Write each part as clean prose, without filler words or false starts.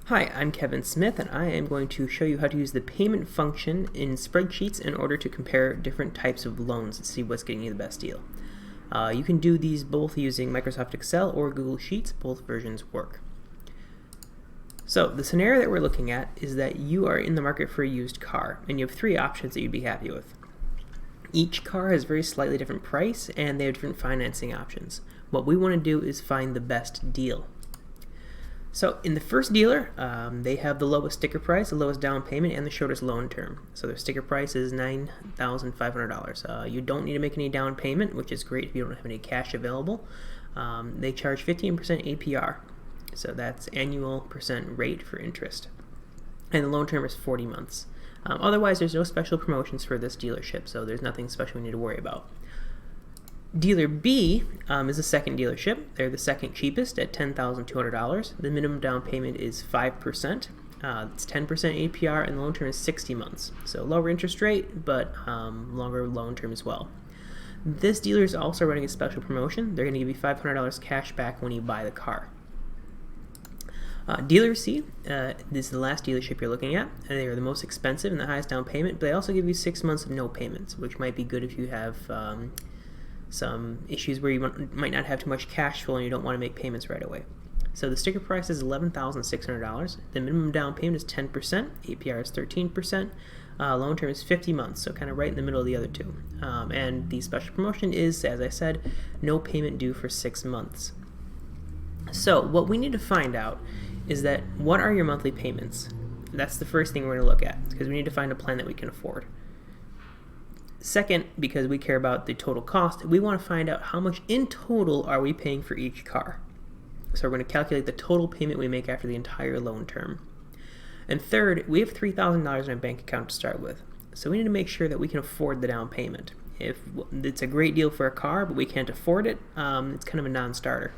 Hi, I'm Kevin Smith, and I am going to show you how to use the payment function in Spreadsheets in order to compare different types of loans and see what's getting you the best deal. You can do these both using Microsoft Excel or Google Sheets. Both versions work. So the scenario that we're looking at is that you are in the market for a used car, and you have three options that you'd be happy with. Each car has a very slightly different price, and they have different financing options. What we want to do is find the best deal. So in the first dealer, they have the lowest sticker price, the lowest down payment, and the shortest loan term. So their sticker price is $9,500. You don't need to make any down payment, which is great if you don't have any cash available. They charge 15% APR, so that's annual percent rate for interest. And the loan term is 40 months. Otherwise, there's no special promotions for this dealership, so there's nothing special we need to worry about. Dealer B is the second dealership. They're the second cheapest at $10,200. The minimum down payment is 5%. It's 10% APR, and the loan term is 60 months. So lower interest rate, but longer loan term as well. This dealer is also running a special promotion. They're going to give you $500 cash back when you buy the car. Dealer C, this is the last dealership you're looking at. They are the most expensive and the highest down payment, but they also give you 6 months of no payments, which might be good if you have some issues where you might not have too much cash flow and you don't want to make payments right away. So the sticker price is $11,600. The minimum down payment is 10%. APR is 13%. Loan term is 50 months, so kind of right in the middle of the other two. And the special promotion is, as I said, no payment due for 6 months. So what we need to find out is that what are your monthly payments? That's the first thing we're going to look at, because we need to find a plan that we can afford. Second, because we care about the total cost, we want to find out how much in total are we paying for each car. So we're going to calculate the total payment we make after the entire loan term. And third, we have $3,000 in our bank account to start with. So we need to make sure that we can afford the down payment. If it's a great deal for a car, but we can't afford it, it's kind of a non-starter.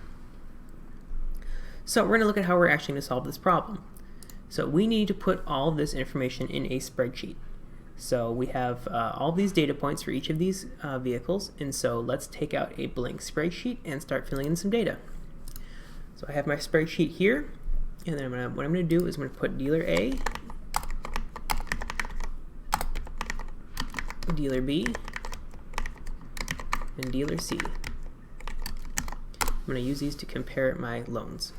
So we're going to look at how we're actually going to solve this problem. So we need to put all of this information in a spreadsheet. So we have all these data points for each of these vehicles, and so let's take out a blank spreadsheet and start filling in some data. So I have my spreadsheet here, and then what I'm going to do is I'm going to put dealer A, dealer B, and dealer C. I'm going to use these to compare my loans.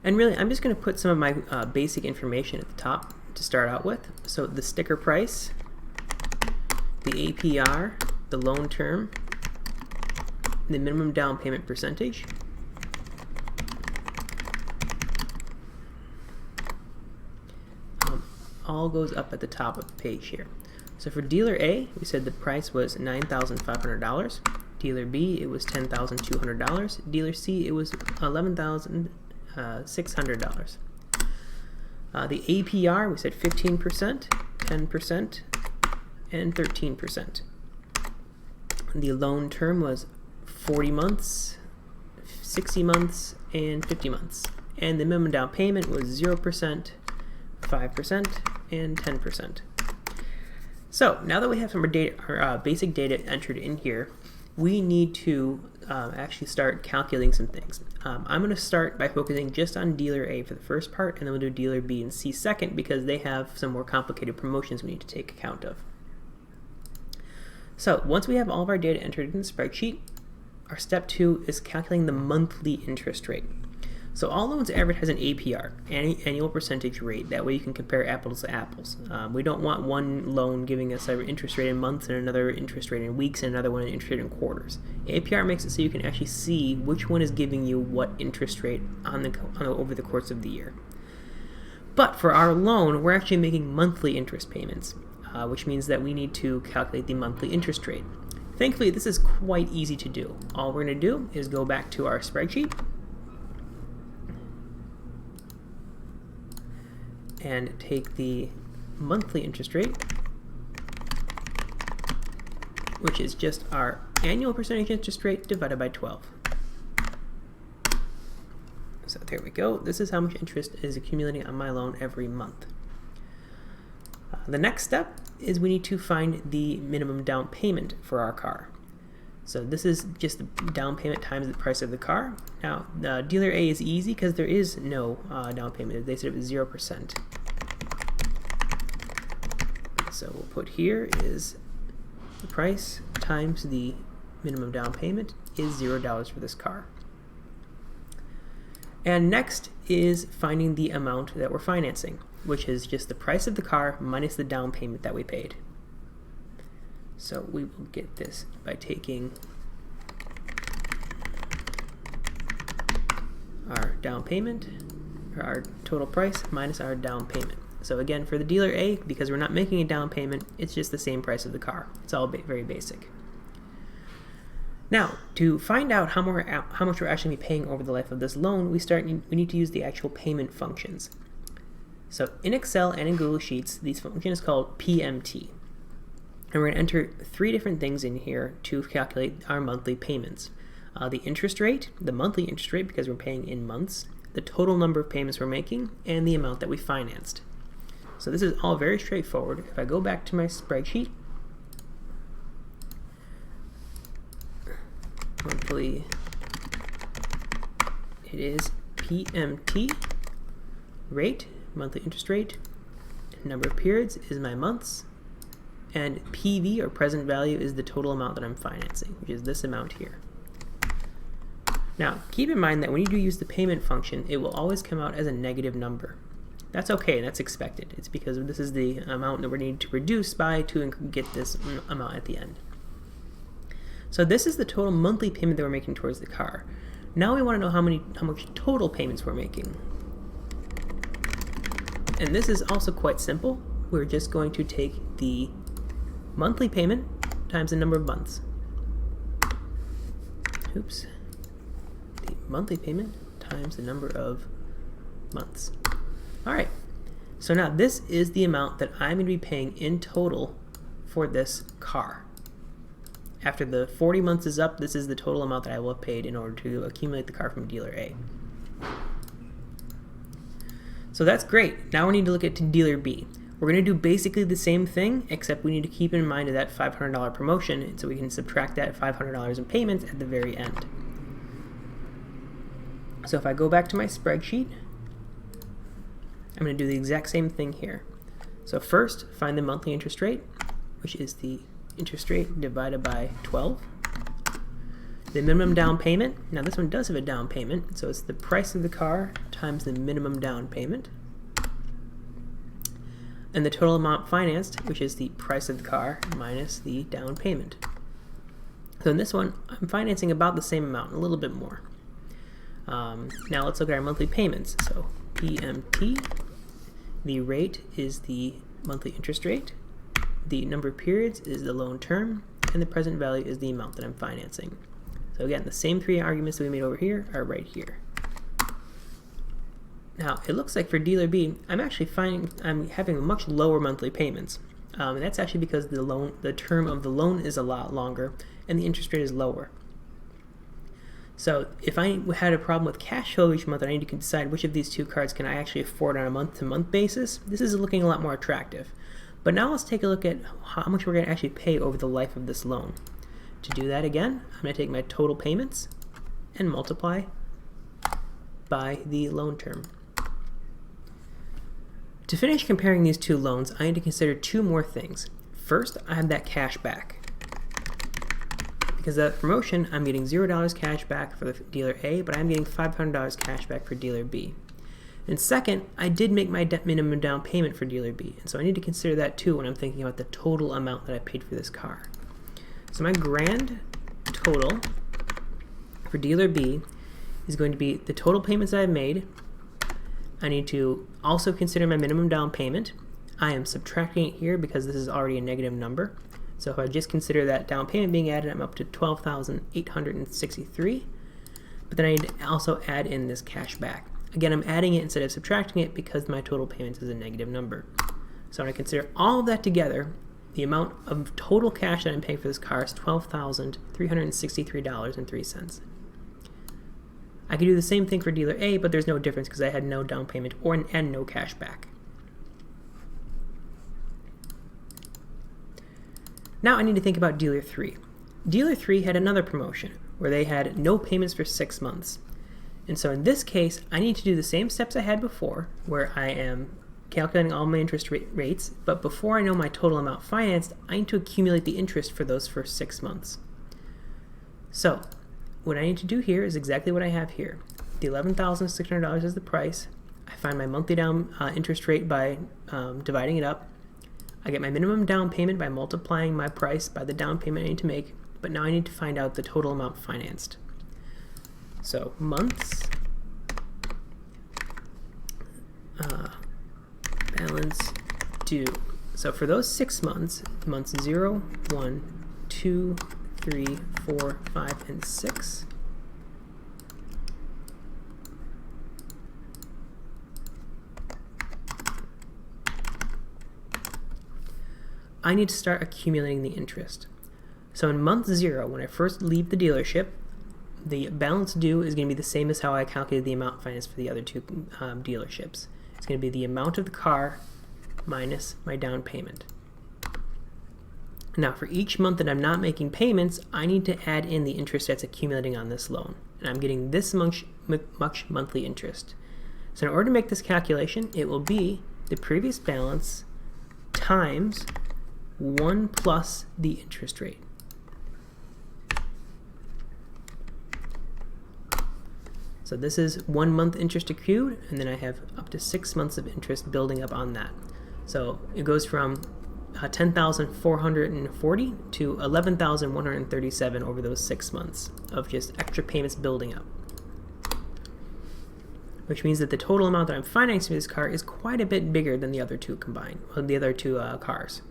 And really, I'm just going to put some of my basic information at the top to start out with. So the sticker price, the APR, the loan term, the minimum down payment percentage, all goes up at the top of the page here. So for dealer A, we said the price was $9,500. Dealer B, it was $10,200. Dealer C, it was $11,600. The APR, we said 15%, 10%, and 13%. The loan term was 40 months, 60 months, and 50 months. And the minimum down payment was 0%, 5%, and 10%. So now that we have some basic data entered in here, we need to actually start calculating some things. I'm going to start by focusing just on dealer A for the first part, and then we'll do dealer B and C second, because they have some more complicated promotions we need to take account of. So once we have all of our data entered in the spreadsheet, our step 2 is calculating the monthly interest rate. So all loans average has an APR, annual percentage rate. That way you can compare apples to apples. We don't want one loan giving us an interest rate in months and another interest rate in weeks and another one an interest rate in quarters. APR makes it so you can actually see which one is giving you what interest rate over the course of the year. But for our loan, we're actually making monthly interest payments, which means that we need to calculate the monthly interest rate. Thankfully, this is quite easy to do. All we're going to do is go back to our spreadsheet and take the monthly interest rate, which is just our annual percentage interest rate divided by 12. So there we go. This is how much interest is accumulating on my loan every month. The next step is we need to find the minimum down payment for our car. So this is just the down payment times the price of the car. Now, dealer A is easy because there is no down payment. They said it was 0%. So we'll put here is the price times the minimum down payment is $0 for this car. And next is finding the amount that we're financing, which is just the price of the car minus the down payment that we paid. So we will get this by taking our down payment, or our total price, minus our down payment. So again, for the dealer A, because we're not making a down payment, it's just the same price of the car. It's all very basic. Now, to find out how much we're actually paying over the life of this loan, we need to use the actual payment functions. So in Excel and in Google Sheets, this function is called PMT. And we're going to enter 3 different things in here to calculate our monthly payments. The interest rate, the monthly interest rate because we're paying in months, the total number of payments we're making, and the amount that we financed. So this is all very straightforward. If I go back to my spreadsheet, monthly, it is PMT, rate, monthly interest rate, number of periods is my months, and PV, or present value, is the total amount that I'm financing, which is this amount here. Now, keep in mind that when you do use the payment function, it will always come out as a negative number. That's okay, that's expected. It's because this is the amount that we need to reduce by to get this amount at the end. So this is the total monthly payment that we're making towards the car. Now we want to know how much total payments we're making. And this is also quite simple. We're just going to take the monthly payment times the number of months. Oops. The monthly payment times the number of months. All right. So now this is the amount that I'm going to be paying in total for this car. After the 40 months is up, this is the total amount that I will have paid in order to accumulate the car from dealer A. So that's great. Now we need to look at dealer B. We're going to do basically the same thing, except we need to keep in mind that $500 promotion, so we can subtract that $500 in payments at the very end. So if I go back to my spreadsheet, I'm going to do the exact same thing here. So first, find the monthly interest rate, which is the interest rate divided by 12. The minimum down payment, now this one does have a down payment, so it's the price of the car times the minimum down payment. And the total amount financed, which is the price of the car minus the down payment. So in this one, I'm financing about the same amount, a little bit more. Now let's look at our monthly payments. So PMT, the rate is the monthly interest rate, the number of periods is the loan term, and the present value is the amount that I'm financing. So again, the same 3 arguments that we made over here are right here. Now, it looks like for dealer B, I'm having much lower monthly payments. And that's actually because the term of the loan is a lot longer and the interest rate is lower. So if I had a problem with cash flow each month, I need to decide which of these 2 cards can I actually afford on a month-to-month basis. This is looking a lot more attractive. But now let's take a look at how much we're going to actually pay over the life of this loan. To do that again, I'm going to take my total payments and multiply by the loan term. To finish comparing these 2 loans, I need to consider 2 more things. First, I have that cash back. Because of that promotion, I'm getting $0 cash back for the dealer A, but I'm getting $500 cash back for dealer B. And second, I did make my minimum down payment for dealer B, and so I need to consider that too when I'm thinking about the total amount that I paid for this car. So my grand total for dealer B is going to be the total payments that I've made. I need to also consider my minimum down payment. I am subtracting it here because this is already a negative number. So if I just consider that down payment being added, I'm up to $12,863. But then I need to also add in this cash back. Again, I'm adding it instead of subtracting it because my total payments is a negative number. So when I consider all of that together, the amount of total cash that I'm paying for this car is $12,363.03. I could do the same thing for dealer A, but there's no difference because I had no down payment and no cash back. Now I need to think about dealer 3. Dealer 3 had another promotion where they had no payments for 6 months. And so in this case, I need to do the same steps I had before, where I am calculating all my interest rates, but before I know my total amount financed, I need to accumulate the interest for those first 6 months. So what I need to do here is exactly what I have here. The $11,600 is the price. I find my monthly down interest rate by dividing it up. I get my minimum down payment by multiplying my price by the down payment I need to make, but now I need to find out the total amount financed. So months, balance due. So for those 6 months, months 0, 1, 2, 3, 4, 5, and 6, I need to start accumulating the interest. So in month 0, when I first leave the dealership, the balance due is going to be the same as how I calculated the amount financed for the other two dealerships. It's going to be the amount of the car minus my down payment. Now for each month that I'm not making payments, I need to add in the interest that's accumulating on this loan. And I'm getting this much monthly interest. So in order to make this calculation, it will be the previous balance times 1 plus the interest rate. So this is 1 month interest accrued, and then I have up to 6 months of interest building up on that. So it goes from 10,440 to 11,137 over those 6 months of just extra payments building up. Which means that the total amount that I'm financing this car is quite a bit bigger than the other two combined, or the other two cars.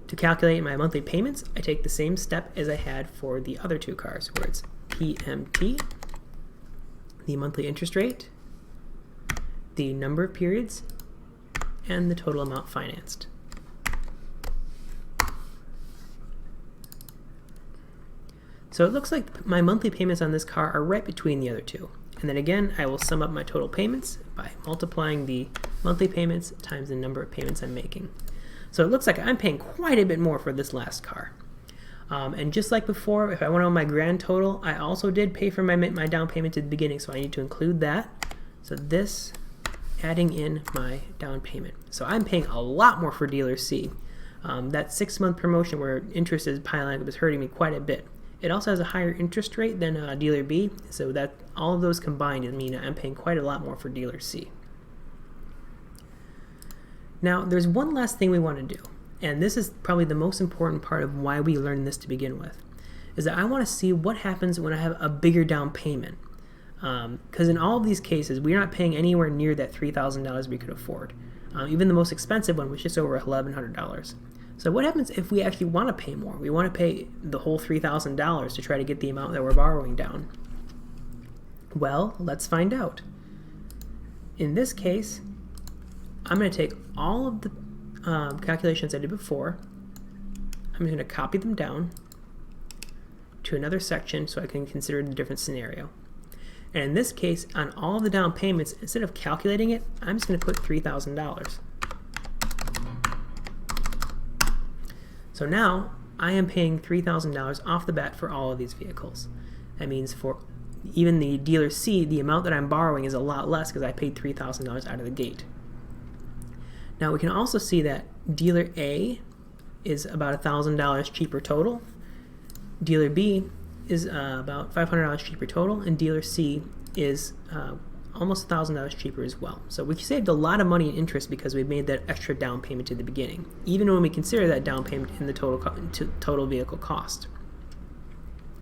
To calculate my monthly payments, I take the same step as I had for the other two cars, where it's PMT, the monthly interest rate, the number of periods, and the total amount financed. So it looks like my monthly payments on this car are right between the other two. And then again, I will sum up my total payments by multiplying the monthly payments times the number of payments I'm making. So it looks like I'm paying quite a bit more for this last car. And just like before, if I went on my grand total, I also did pay for my down payment at the beginning, so I need to include that. So this, adding in my down payment. So I'm paying a lot more for dealer C. That 6-month promotion where interest is piling up is hurting me quite a bit. It also has a higher interest rate than dealer B, so that all of those combined mean I'm paying quite a lot more for dealer C. Now, there's one last thing we want to do, and this is probably the most important part of why we learned this to begin with, is that I want to see what happens when I have a bigger down payment. Because in all of these cases, we're not paying anywhere near that $3,000 we could afford. Even the most expensive one was just over $1,100. So what happens if we actually want to pay more? We want to pay the whole $3,000 to try to get the amount that we're borrowing down. Well, let's find out. In this case, I'm going to take all of the calculations I did before. I'm going to copy them down to another section so I can consider the different scenario. And in this case, on all of the down payments, instead of calculating it, I'm just going to put $3,000. So now I am paying $3,000 off the bat for all of these vehicles. That means for even the dealer C, the amount that I'm borrowing is a lot less because I paid $3,000 out of the gate. Now we can also see that dealer A is about $1,000 cheaper total. Dealer B is about $500 cheaper total, and dealer C is almost $1,000 cheaper as well. So we saved a lot of money in interest because we made that extra down payment at the beginning, even when we consider that down payment in the total vehicle cost.